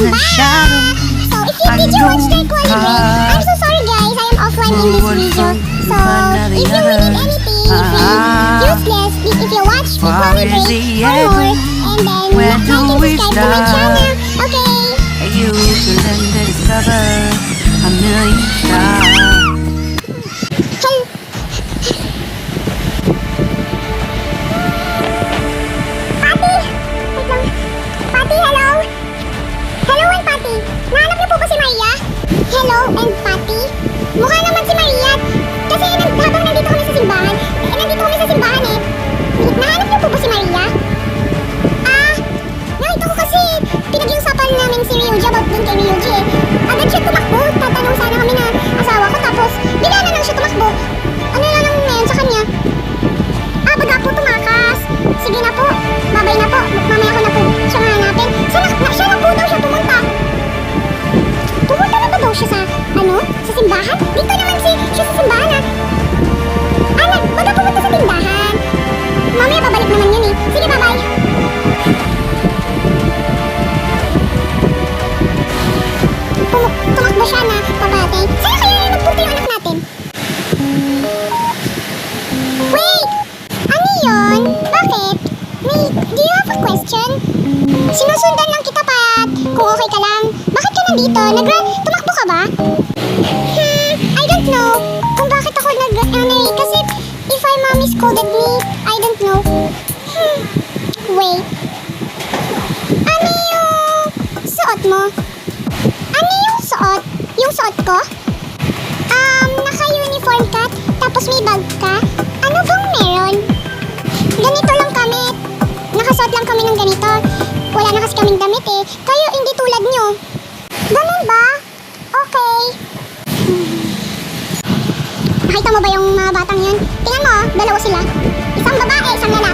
the shadow. So if did you watch their quality break? I'm so sorry guys, I am offline in this video. So if you need anything useless, if you watch the quality break or more, and then like and subscribe to my channel. Okay. You can then discover a million stars. Hello and Patty. Mukha naman si Maria. Kasi habang nandito kami sa simbahan, nahanap niyo po ba si Maria? Nakita ko kasi pinag-iusapan namin si Ryuji about dun kay Ryuji eh. Agad siya tumakbo, tatanong sana kami na asawa ko, tapos bigla na lang siya tumakbo. Ano na lang ngayon sa kanya? Baga po tumakas. Sige na po, babay na po, mamaya ko na po siya hanapin. Siya lang po daw siya pumunta. Pumunta na ba daw siya sa simbahan? Dito naman siya sa simbahan baga pumunta sa tindahan. Mamaya babalik naman yun eh. Sige, bye-bye. Tumakbo siya na papatay. Saan kaya nagpunta yung anak natin? Wait! Ano yun? Bakit? Do you have a question? Sinusundan lang kita, Pat. Kung okay ka lang. Bakit ka nandito? Tumakbo ka ba? I don't know. Kung bakit ako kasi if our mommy scolded me, I don't know. Wait. Ano yung suot mo? Ano yung suot? Yung suot ko? Naka-uniform ka, tapos may bag ka? Ano bang meron? Ganito lang kami. Nakasuot lang kami ng ganito. Wala na kasi kaming damit eh. Kayo hindi tulad nyo. Ganun ba? Okay. Nakita mo ba yung mga batang yun? Tingnan mo, dalawa sila. Isang babae, isang lalaki.